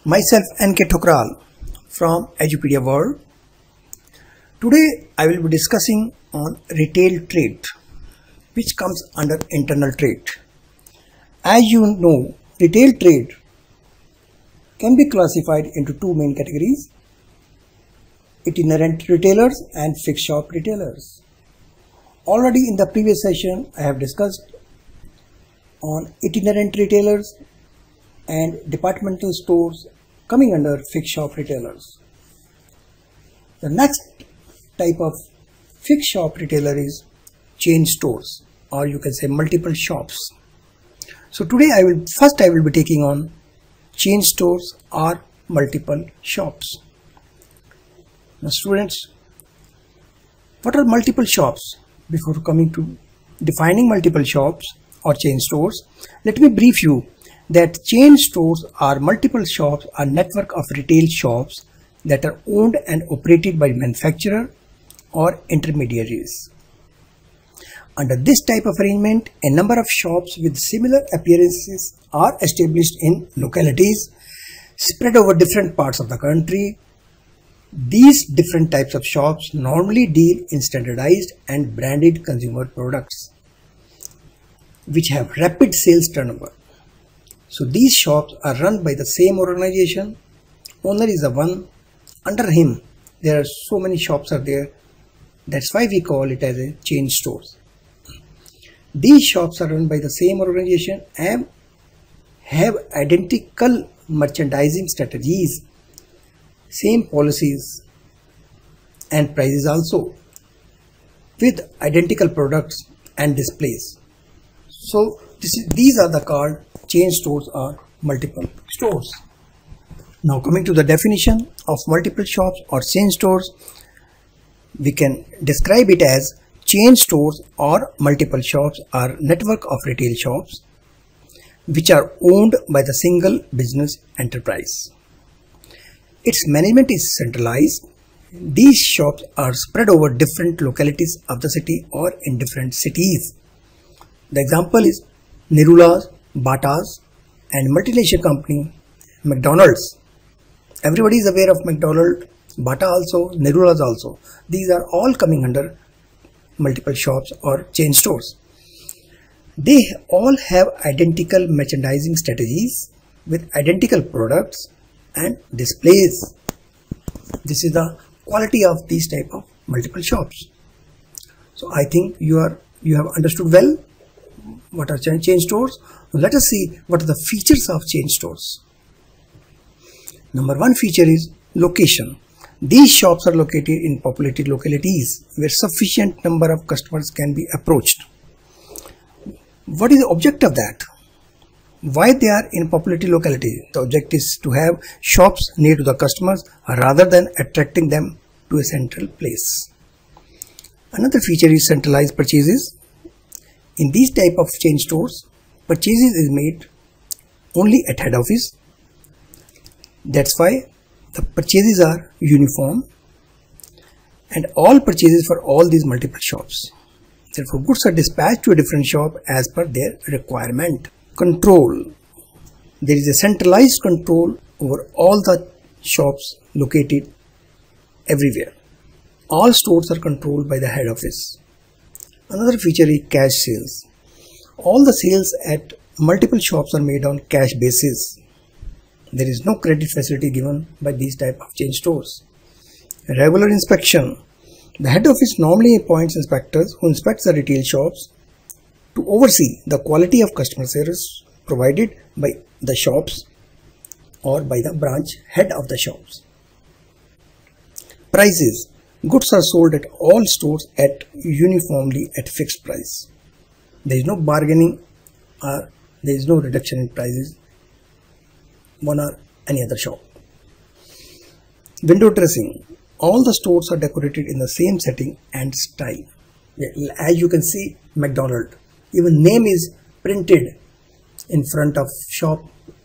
Myself NK Thokral from Edupedia World. Today I will be discussing on retail trade, which comes under internal trade. As you know, retail trade can be classified into two main categories: itinerant retailers and fixed shop retailers. Already in the previous session I have discussed on itinerant retailers and departmental stores coming under fixed shop retailers. The next type of fixed shop retailer is chain stores, or you can say multiple shops. So today I will be taking on chain stores or multiple shops. Now students, what are multiple shops? Before coming to defining multiple shops or chain stores, let me brief you that chain stores or multiple shops are a network of retail shops that are owned and operated by manufacturer or intermediaries. Under this type of arrangement, a number of shops with similar appearances are established in localities spread over different parts of the country. These different types of shops normally deal in standardized and branded consumer products which have rapid sales turnover. So these shops are run by the same organization. Owner is the one. Under him there are so many shops are there. That's why we call it as a chain stores. These shops are run by the same organization and have identical merchandising strategies, same policies and prices also, with identical products and displays. So these are the called chain stores or multiple stores. Now coming to the definition of multiple shops or chain stores, we can describe it as chain stores or multiple shops are network of retail shops which are owned by the single business enterprise. Its management is centralized. These shops are spread over different localities of the city or in different cities. The example is Nirulas, Batas and multinational company McDonald's. Everybody is aware of McDonald's, Bata also, Nirulas also. These are all coming under multiple shops or chain stores. They all have identical merchandising strategies with identical products and displays. This is the quality of these type of multiple shops. So I think you have understood well what are chain stores. Now let us see what are the features of chain stores. Number one feature is location. These shops are located in populated localities where sufficient number of customers can be approached. What is the object of that? Why they are in populated localities? The object is to have shops near to the customers rather than attracting them to a central place. Another feature is centralized purchases. In these type of chain stores, purchases is made only at head office. That's why the purchases are uniform and all purchases for all these multiple shops. Therefore, goods are dispatched to a different shop as per their requirement. Control. There is a centralized control over all the shops located everywhere. All stores are controlled by the head office. Another feature is cash sales. All the sales at multiple shops are made on cash basis. There is no credit facility given by these type of chain stores. Regular inspection. The head office normally appoints inspectors who inspect the retail shops to oversee the quality of customer service provided by the shops or by the branch head of the shops. Prices. Goods are sold at all stores at uniformly at fixed price. There is no bargaining or there is no reduction in prices one or any other shop. Window dressing. All the stores are decorated in the same setting and style. As you can see, McDonald's, even name is printed in front of shop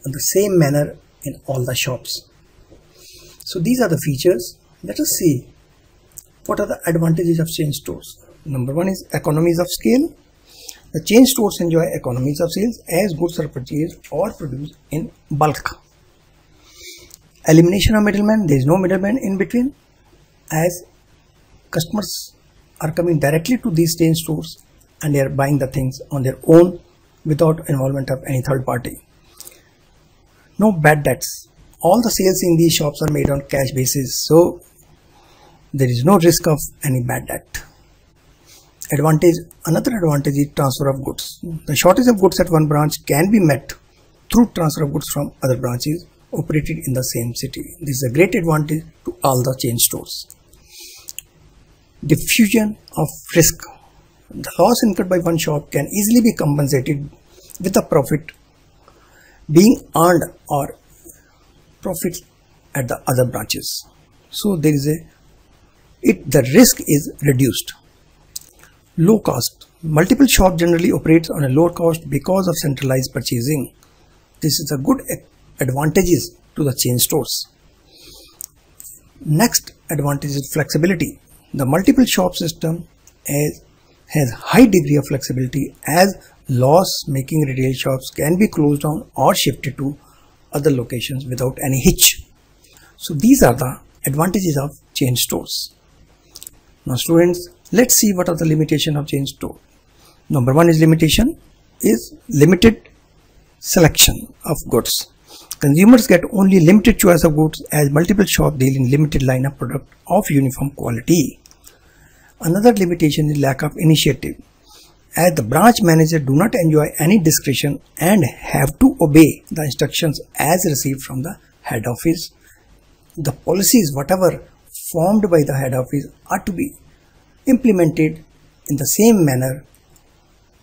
in the same manner in all the shops. So these are the features. Let us see what are the advantages of chain stores. Number one is economies of scale. The chain stores enjoy economies of sales as goods are purchased or produced in bulk. Elimination of middleman, there is no middleman in between, as customers are coming directly to these chain stores and they are buying the things on their own without involvement of any third party. No bad debts. All the sales in these shops are made on cash basis, so there is no risk of any bad debt. Another advantage is transfer of goods. The shortage of goods at one branch can be met through transfer of goods from other branches operated in the same city. This is a great advantage to all the chain stores. Diffusion of risk. The loss incurred by one shop can easily be compensated with the profit being earned or profit at the other branches. So there is the risk is reduced. Low cost. Multiple shops generally operates on a lower cost because of centralized purchasing. This is a good advantages to the chain stores. Next advantage is flexibility. The multiple shop system has high degree of flexibility, as loss-making retail shops can be closed down or shifted to other locations without any hitch. So these are the advantages of chain stores. Now students, let's see what are the limitations of chain store. Number one is limited selection of goods. Consumers get only limited choice of goods, as multiple shops deal in limited line of product of uniform quality. Another limitation is lack of initiative, as the branch manager do not enjoy any discretion and have to obey the instructions as received from the head office. The policies whatever formed by the head office are to be implemented in the same manner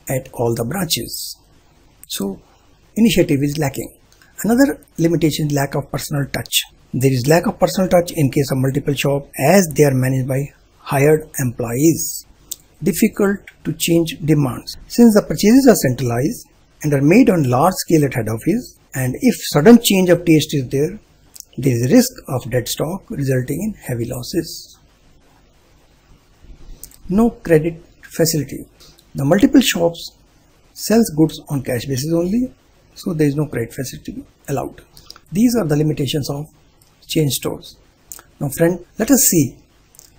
at all the branches. So initiative is lacking. Another limitation is lack of personal touch. There is lack of personal touch in case of multiple shops, as they are managed by hired employees. Difficult to change demands. Since the purchases are centralized and are made on large scale at head office, and if sudden change of taste is there is risk of dead stock resulting in heavy losses. No credit facility. The multiple shops sells goods on cash basis only, so there is no credit facility allowed. These are the limitations of chain stores. Now friend, let us see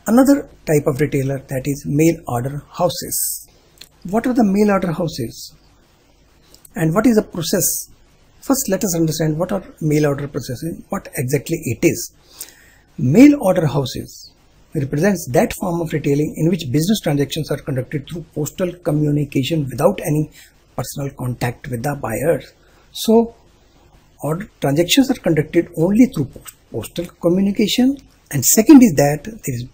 another type of retailer, that is mail order houses. What are the mail order houses and what is the process? First, let us understand what are mail order processes, what exactly it is. Mail order houses represents that form of retailing in which business transactions are conducted through postal communication without any personal contact with the buyers. So transactions are conducted only through postal communication, and second is that there is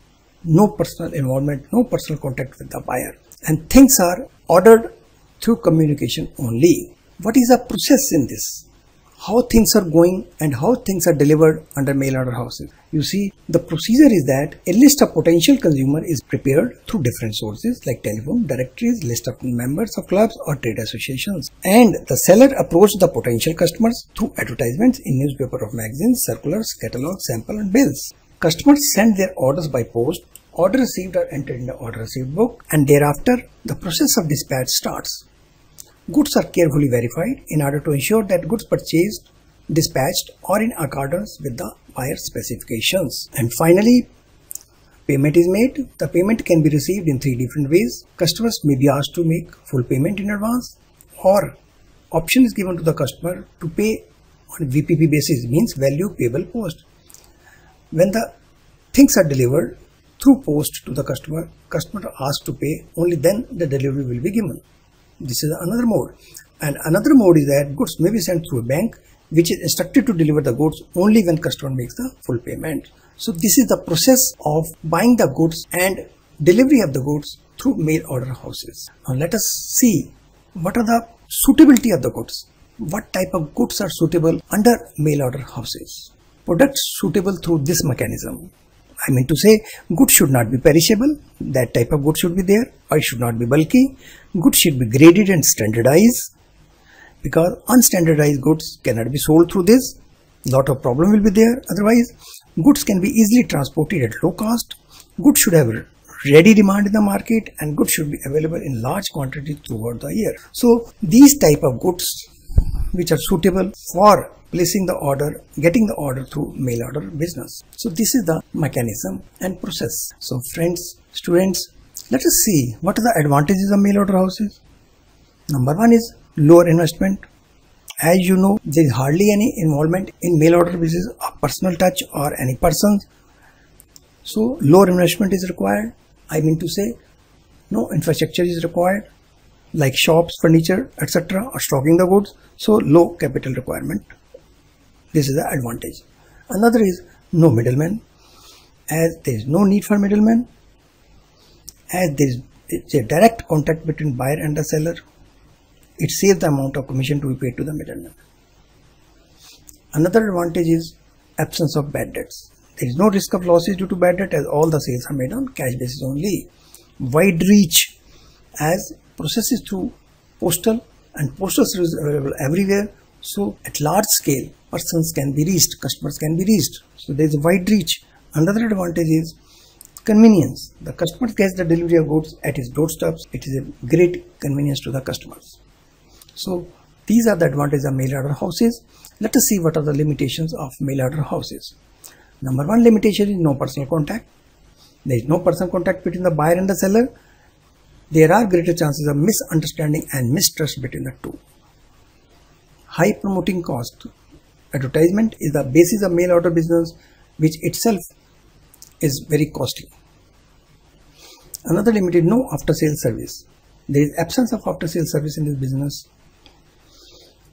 no personal involvement, no personal contact with the buyer, and things are ordered through communication only. What is the process in this? How things are going and how things are delivered under mail order houses? You see, the procedure is that a list of potential consumer is prepared through different sources like telephone, directories, list of members of clubs or trade associations, and the seller approached the potential customers through advertisements in newspaper or magazines, circulars, catalogs, sample and bills. Customers send their orders by post. Order received are entered in the order received book, and thereafter the process of dispatch starts. Goods are carefully verified in order to ensure that goods purchased, dispatched are in accordance with the buyer's specifications. And finally, payment is made. The payment can be received in 3 different ways. Customers may be asked to make full payment in advance, or option is given to the customer to pay on VPP basis, means value payable post. When the things are delivered through post to the customer asks to pay, only then the delivery will be given. This is another mode. And another mode is that goods may be sent through a bank, which is instructed to deliver the goods only when customer makes the full payment. So this is the process of buying the goods and delivery of the goods through mail order houses. Now let us see what are the suitability of the goods. What type of goods are suitable under mail order houses? Products suitable through this mechanism. I mean to say, goods should not be perishable, that type of goods should be there, or it should not be bulky. Goods should be graded and standardized, because unstandardized goods cannot be sold through this. Lot of problem will be there. Otherwise, goods can be easily transported at low cost. Goods should have ready demand in the market, and goods should be available in large quantity throughout the year. So these type of goods which are suitable for placing the order, getting the order through mail order business. So this is the mechanism and process. So friends, students, let us see what are the advantages of mail order houses. Number one is lower investment. As you know, there is hardly any involvement in mail order business of personal touch or any persons. So lower investment is required. I mean to say, no infrastructure is required, like shops, furniture, etc. or stocking the goods. So low capital requirement. This is the advantage. Another is no middleman. As there is no need for middleman, as there is a direct contact between buyer and the seller, it saves the amount of commission to be paid to the middleman. Another advantage is absence of bad debts. There is no risk of losses due to bad debt, as all the sales are made on cash basis only. Wide reach, as processes through postal and postal service available everywhere. So at large scale, persons can be reached, customers can be reached. So there is a wide reach. Another advantage is convenience. The customer gets the delivery of goods at his doorsteps. It is a great convenience to the customers. So these are the advantages of mail order houses. Let us see what are the limitations of mail order houses. Number one limitation is no personal contact. There is no personal contact between the buyer and the seller. There are greater chances of misunderstanding and mistrust between the two. High promoting cost. Advertisement is the basis of mail order business, which itself is very costly. Another limit is no after sales service. There is absence of after sales service in this business,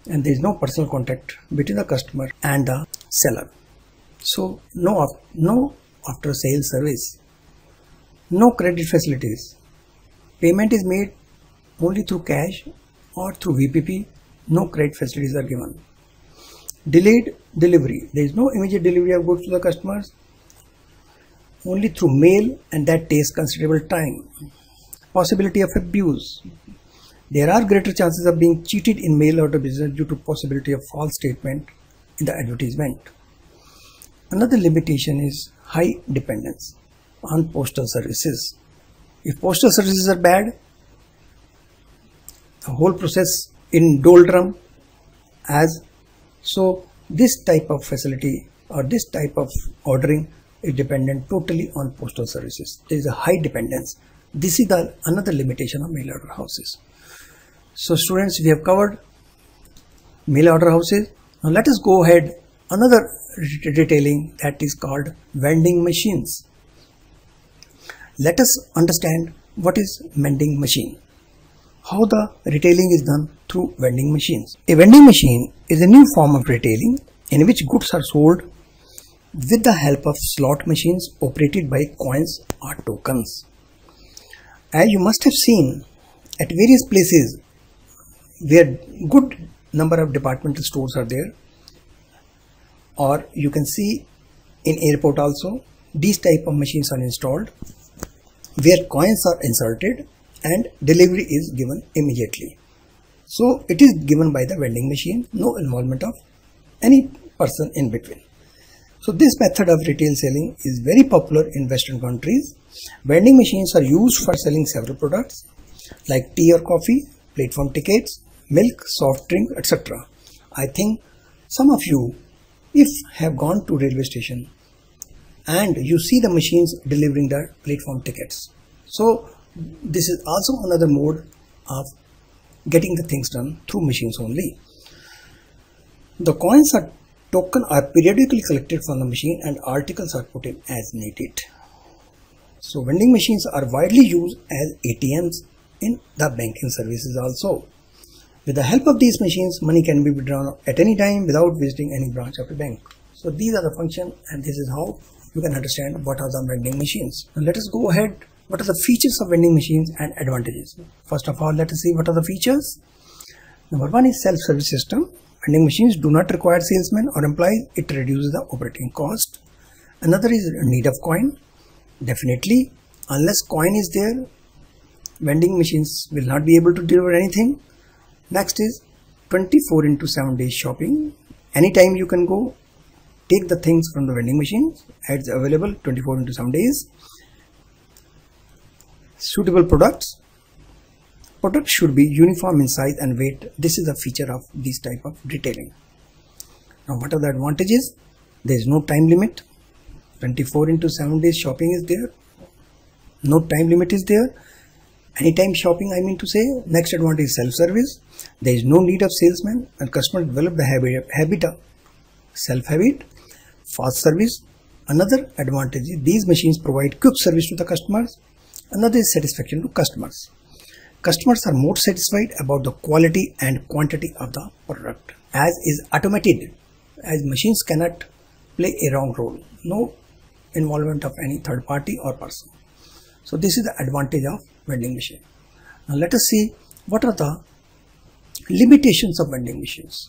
and there is no personal contact between the customer and the seller. So no after sales service, no credit facilities. Payment is made only through cash or through VPP. No credit facilities are given. Delayed delivery. There is no immediate delivery of goods to the customers, only through mail, and that takes considerable time. Possibility of abuse. There are greater chances of being cheated in mail order business due to possibility of false statement in the advertisement. Another limitation is high dependence on postal services. If postal services are bad, the whole process in doldrum. So this type of facility or this type of ordering is dependent totally on postal services. There is a high dependence. This is another limitation of mail order houses. So students, we have covered mail order houses. Now let us go ahead. Another retailing, that is called vending machines. Let us understand what is vending machine. How the retailing is done through vending machines. A vending machine is a new form of retailing in which goods are sold with the help of slot machines operated by coins or tokens. As you must have seen at various places where good number of departmental stores are there, or you can see in airport also, these type of machines are installed where coins are inserted and delivery is given immediately. So it is given by the vending machine, no involvement of any person in between. So this method of retail selling is very popular in Western countries. Vending machines are used for selling several products like tea or coffee, platform tickets, milk, soft drink, etc. I think some of you, if have gone to railway station and you see the machines delivering the platform tickets. So this is also another mode of getting the things done through machines only. The coins or token are periodically collected from the machine and articles are put in as needed. So vending machines are widely used as ATMs in the banking services also. With the help of these machines, money can be withdrawn at any time without visiting any branch of a bank. So these are the functions, and this is how you can understand what are the vending machines. Now let us go ahead. What are the features of vending machines and advantages? First of all, let us see what are the features. Number one is self-service system. Vending machines do not require salesmen or employees. It reduces the operating cost. Another is need of coin. Definitely, unless coin is there, vending machines will not be able to deliver anything. Next is 24 into 7 days shopping. Anytime you can go take the things from the vending machine. It's available 24 into 7 days. Suitable products. product should be uniform in size and weight. This is a feature of this type of detailing. Now what are the advantages? There is no time limit. 24/7 days shopping is there. No time limit is there. Anytime shopping, I mean to say. Next advantage is self-service. There is no need of salesman, and customers develop the habit of self-habit. Fast service. Another advantage is these machines provide quick service to the customers. Another is satisfaction to customers. Customers are more satisfied about the quality and quantity of the product, as is automated, as machines cannot play a wrong role. No involvement of any third party or person. So this is the advantage of vending machine. Now let us see what are the limitations of vending machines.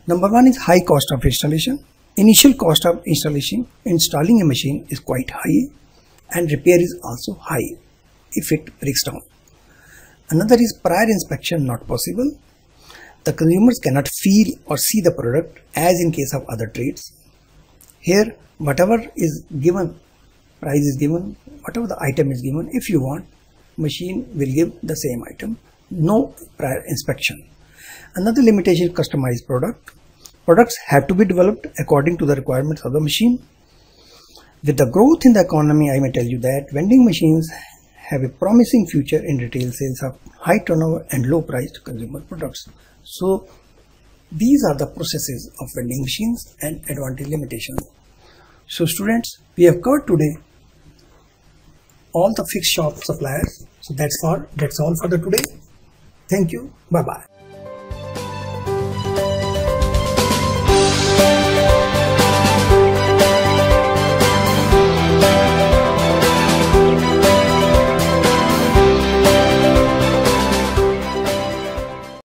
Number one is high cost of installation. Initial cost of installing a machine is quite high, and repair is also high if it breaks down. Another is prior inspection not possible. The consumers cannot feel or see the product as in case of other trades. Here, whatever is given, price is given, whatever the item is given, if you want, machine will give the same item, no prior inspection. Another limitation is customized product. Products have to be developed according to the requirements of the machine. With the growth in the economy, I may tell you that vending machines have a promising future in retail sales of high turnover and low priced consumer products. So these are the processes of vending machines and advantage limitations. So students, we have covered today all the fixed shop suppliers. So that's all for the today. Thank you. Bye bye.